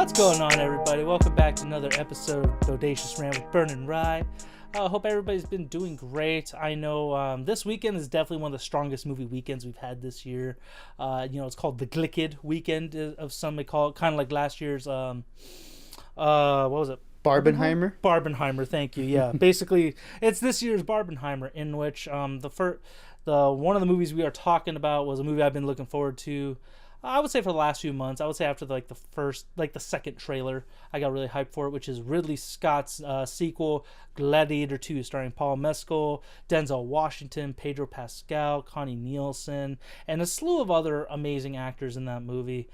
What's going on, everybody? Welcome back to another episode of Bodacious Rant with Burn and Rye. Hope everybody's been doing great. I know this weekend is definitely one of the strongest movie weekends we've had this year. It's called the Glickid weekend, of some may call it, kind of like last year's, what was it? Barbenheimer? Barbenheimer, thank you. Yeah, basically, it's this year's Barbenheimer, in which one of the movies we are talking about was a movie I've been looking forward to. I would say for the last few months. I would say after the second trailer, I got really hyped for it, which is Ridley Scott's sequel, Gladiator 2, starring Paul Mescal, Denzel Washington, Pedro Pascal, Connie Nielsen, and a slew of other amazing actors in that movie.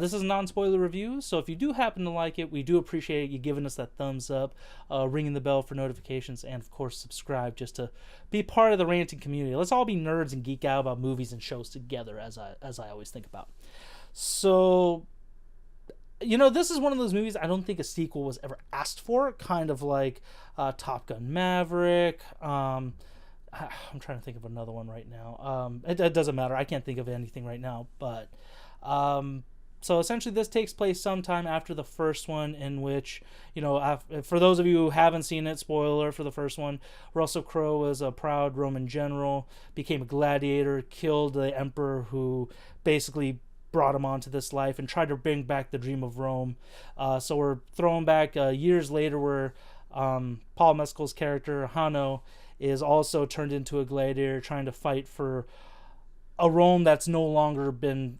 This is a non-spoiler review, so if you do happen to like it, we do appreciate you giving us that thumbs up, ringing the bell for notifications, and of course subscribe just to be part of the ranting community. Let's all be nerds and geek out about movies and shows together, as I always think about. So, this is one of those movies I don't think a sequel was ever asked for, kind of like Top Gun Maverick. I'm trying to think of another one right now. It doesn't matter. I can't think of anything right now, but... So essentially this takes place sometime after the first one, in which, for those of you who haven't seen it, spoiler for the first one, Russell Crowe was a proud Roman general, became a gladiator, killed the emperor who basically brought him onto this life and tried to bring back the dream of Rome. So we're thrown back years later where Paul Mescal's character, Hanno, is also turned into a gladiator trying to fight for a Rome that's no longer been,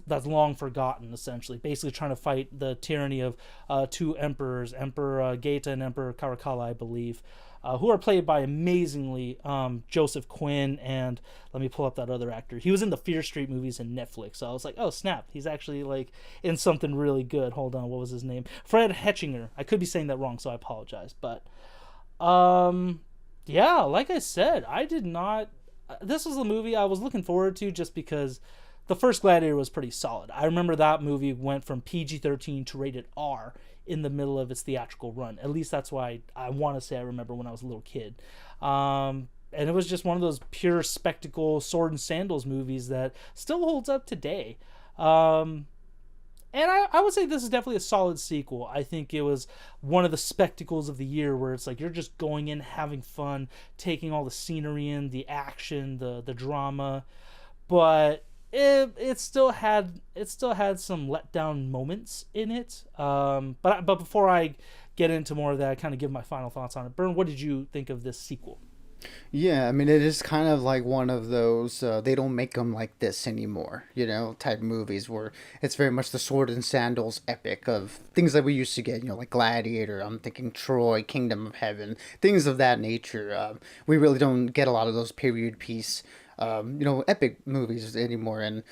that's long forgotten, essentially. Basically trying to fight the tyranny of two emperors, Emperor Geta and Emperor Caracalla, I believe, who are played by amazingly Joseph Quinn, and let me pull up that other actor. He was in the Fear Street movies in Netflix, so I was like, oh snap, he's actually in something really good. Hold on, what was his name? Fred Hetchinger. I could be saying that wrong, so I apologize. But yeah, like I said, this was the movie I was looking forward to just because the first Gladiator was pretty solid. I remember that movie went from PG-13 to rated R in the middle of its theatrical run. At least that's why I want to say I remember when I was a little kid. And it was just one of those pure spectacle, sword and sandals movies that still holds up today. And I would say this is definitely a solid sequel. I think it was one of the spectacles of the year where it's like you're just going in, having fun, taking all the scenery in, the action, the drama. But it still had some letdown moments in it. But before I get into more of that, I kind of give my final thoughts on it. Bern, what did you think of this sequel? Yeah, I mean, it is kind of like one of those, they don't make them like this anymore, type movies where it's very much the sword and sandals epic of things that we used to get, like Gladiator, I'm thinking Troy, Kingdom of Heaven, things of that nature. We really don't get a lot of those period piece, epic movies anymore. And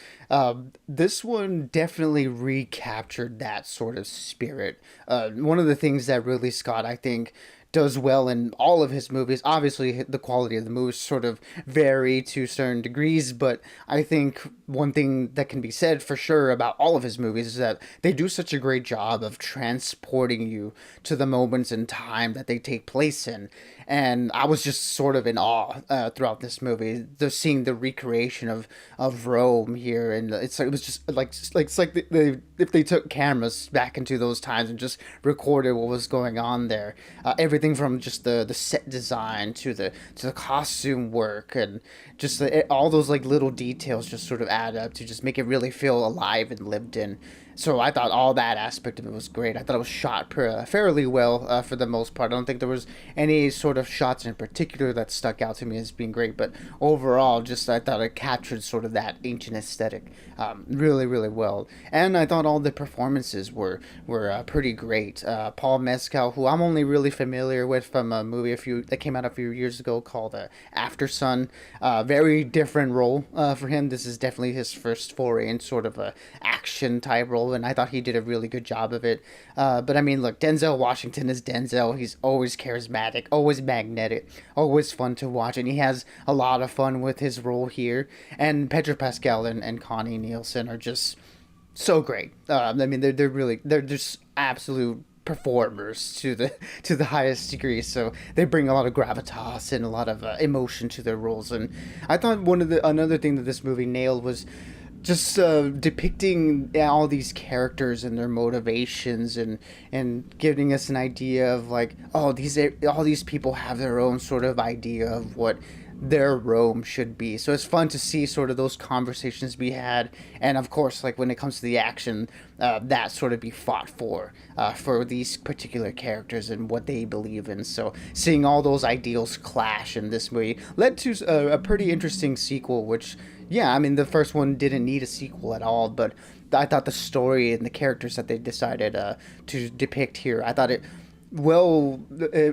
this one definitely recaptured that sort of spirit. One of the things that Ridley Scott, I think, does well in all of his movies. Obviously, the quality of the movies sort of vary to certain degrees, but I think one thing that can be said for sure about all of his movies is that they do such a great job of transporting you to the moments in time that they take place in. And I was just sort of in awe throughout this movie, just seeing the recreation of Rome here, and it was just like it's like if they took cameras back into those times and just recorded what was going on there. Everything from just the set design to the costume work, and just all those little details just sort of add up to just make it really feel alive and lived in. So I thought all that aspect of it was great. I thought it was shot fairly well for the most part. I don't think there was any sort of shots in particular that stuck out to me as being great, but overall, just I thought it captured sort of that ancient aesthetic really, really well. And I thought all the performances were pretty great. Paul Mescal, who I'm only really familiar with from a movie that came out a few years ago called After Sun. Very different role for him. This is definitely his first foray in sort of a action type role, and I thought he did a really good job of it. But I mean, look, Denzel Washington is Denzel. He's always charismatic, always magnetic, always fun to watch, and he has a lot of fun with his role here. And Pedro Pascal and Connie Nielsen are just so great. I mean, they're just absolute performers to the highest degree, so they bring a lot of gravitas and a lot of emotion to their roles. And I thought another thing that this movie nailed was just depicting all these characters and their motivations, and giving us an idea of like, oh, these all these people have their own sort of idea of what their Rome should be. So it's fun to see sort of those conversations be had, and of course, like when it comes to the action, that sort of be fought for these particular characters and what they believe in. So seeing all those ideals clash in this movie led to a pretty interesting sequel, which, yeah, I mean, the first one didn't need a sequel at all, but I thought the story and the characters that they decided to depict here, I thought it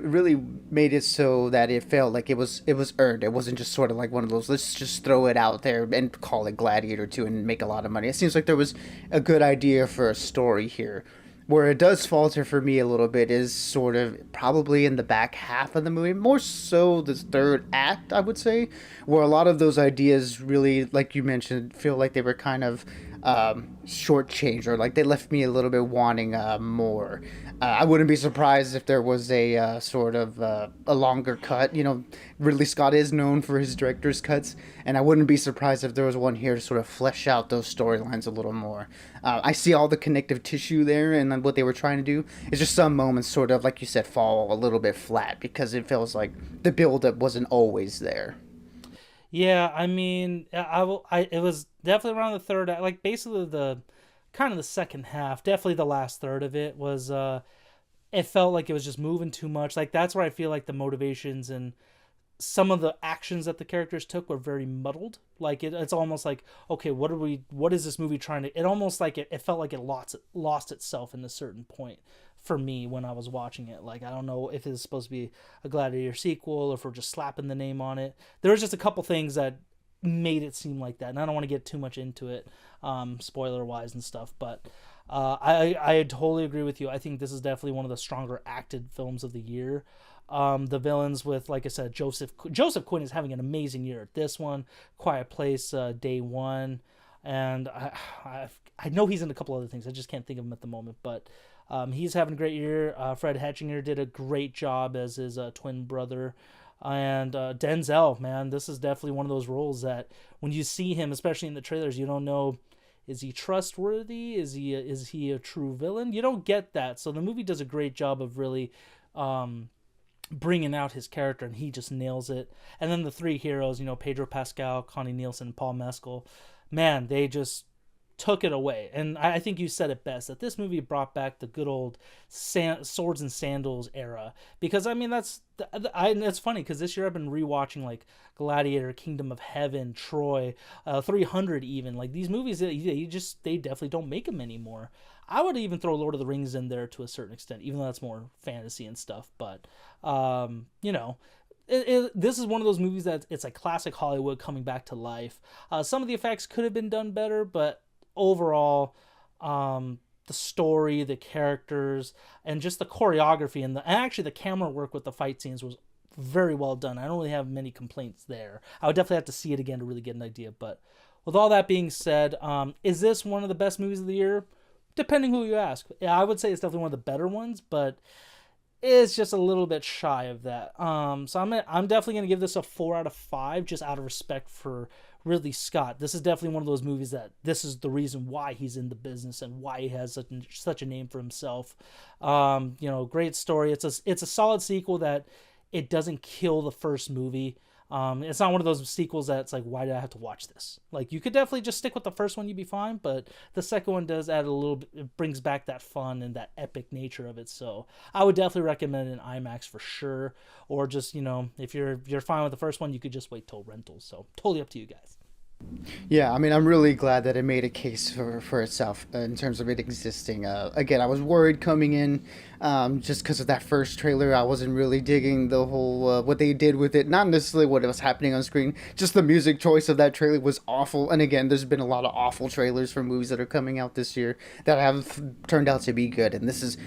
really made it so that it felt like it was earned. It wasn't just sort of like one of those, let's just throw it out there and call it Gladiator 2 and make a lot of money. It seems like there was a good idea for a story here. Where it does falter for me a little bit is sort of probably in the back half of the movie, more so the third act, I would say, where a lot of those ideas really, like you mentioned, feel like they were kind of shortchanged, or like they left me a little bit wanting more. I wouldn't be surprised if there was a sort of a longer cut. You know, Ridley Scott is known for his director's cuts, and I wouldn't be surprised if there was one here to sort of flesh out those storylines a little more. I see all the connective tissue there and what they were trying to do. It's just some moments sort of, like you said, fall a little bit flat because it feels like the build-up wasn't always there. Yeah, I mean, it was definitely around the third act, like basically the kind of the second half, definitely the last third of it was it felt like it was just moving too much. Like that's where I feel like the motivations and some of the actions that the characters took were very muddled. Like it's almost like, okay, what is this movie trying to, it almost like it felt like it lost itself in a certain point for me when I was watching it. Like I don't know if it's supposed to be a Gladiator sequel or if we're just slapping the name on it. There was just a couple things that made it seem like that, and I don't want to get too much into it, spoiler wise and stuff, but I totally agree with you. I think this is definitely one of the stronger acted films of the year. The villains with, like I said, Joseph Quinn is having an amazing year at this one. Quiet Place, Day One, and I know he's in a couple other things. I just can't think of him at the moment, but he's having a great year. Fred Hetchinger did a great job as his twin brother. And Denzel, man, this is definitely one of those roles that when you see him, especially in the trailers, you don't know, is he trustworthy? Is he a true villain? You don't get that. So the movie does a great job of really bringing out his character, and he just nails it. And then the three heroes, Pedro Pascal, Connie Nielsen, Paul Mescal, man, they just took it away. And I think you said it best, that this movie brought back the good old swords and sandals era. Because I mean, it's funny because this year I've been rewatching like Gladiator, Kingdom of Heaven, Troy, 300 even. Like these movies, they definitely don't make them anymore. I would even throw Lord of the Rings in there to a certain extent, even though that's more fantasy and stuff. But this is one of those movies that it's like classic Hollywood coming back to life. Some of the effects could have been done better, but overall, the story, the characters, and just the choreography and actually the camera work with the fight scenes was very well done. I don't really have many complaints there. I would definitely have to see it again to really get an idea. But with all that being said, is this one of the best movies of the year? Depending who you ask. Yeah, I would say it's definitely one of the better ones, but it's just a little bit shy of that. So I'm definitely gonna give this a 4 out of 5, just out of respect for Ridley Scott. This is definitely one of those movies that this is the reason why he's in the business and why he has such a name for himself. Great story. It's a solid sequel that it doesn't kill the first movie. It's not one of those sequels that's like, why did I have to watch this? Like, you could definitely just stick with the first one, you'd be fine, but the second one does add a little bit, it brings back that fun and that epic nature of it. So I would definitely recommend it in IMAX for sure, or just, if you're fine with the first one, you could just wait till rentals. So totally up to you guys. Yeah, I mean, I'm really glad that it made a case for itself in terms of it existing. Again, I was worried coming in just because of that first trailer. I wasn't really digging the whole what they did with it. Not necessarily what was happening on screen. Just the music choice of that trailer was awful. And again, there's been a lot of awful trailers for movies that are coming out this year that have turned out to be good. And this is,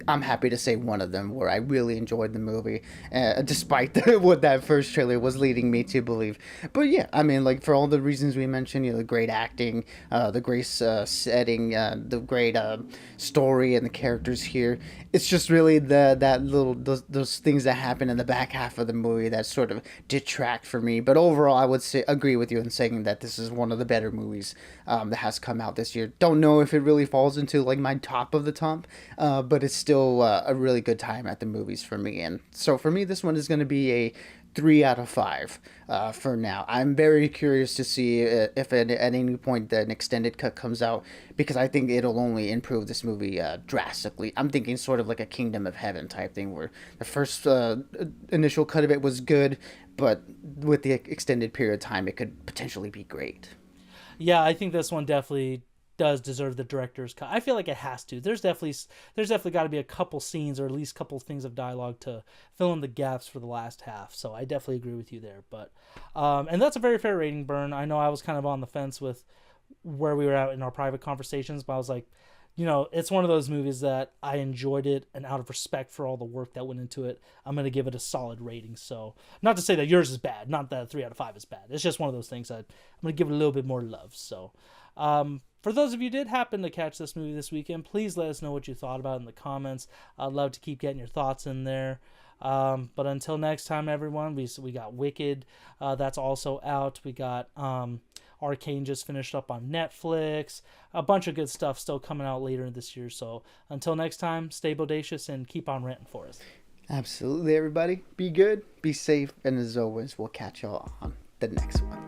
I'm happy to say, one of them where I really enjoyed the movie, despite what that first trailer was leading me to believe. But yeah, I mean, like for all the reasons things we mentioned, the great acting, the great setting, the great story, and the characters here. It's just really those things that happen in the back half of the movie that sort of detract for me. But overall, I would agree with you in saying that this is one of the better movies that has come out this year. Don't know if it really falls into like my top of the top, but it's still a really good time at the movies for me. And so for me, this one is going to be a 3 out of 5 for now. I'm very curious to see if at any point an extended cut comes out, because I think it'll only improve this movie drastically. I'm thinking sort of like a Kingdom of Heaven type thing, where the first initial cut of it was good, but with the extended period of time, it could potentially be great. Yeah, I think this one definitely does deserve the director's cut. I feel like it has to. There's definitely got to be a couple scenes or at least a couple things of dialogue to fill in the gaps for the last half. So I definitely agree with you there. But and that's a very fair rating, Burn. I know I was kind of on the fence with where we were at in our private conversations, but I was like, it's one of those movies that I enjoyed it, and out of respect for all the work that went into it, I'm going to give it a solid rating. So not to say that yours is bad, not that 3 out of 5 is bad. It's just one of those things that I'm going to give it a little bit more love. So for those of you who did happen to catch this movie this weekend, please let us know what you thought about it in the comments. I'd love to keep getting your thoughts in there. But until next time, everyone, we got Wicked. That's also out. We got Arcane just finished up on Netflix. A bunch of good stuff still coming out later this year. So until next time, stay bodacious and keep on ranting for us. Absolutely, everybody. Be good, be safe, and as always, we'll catch y'all on the next one.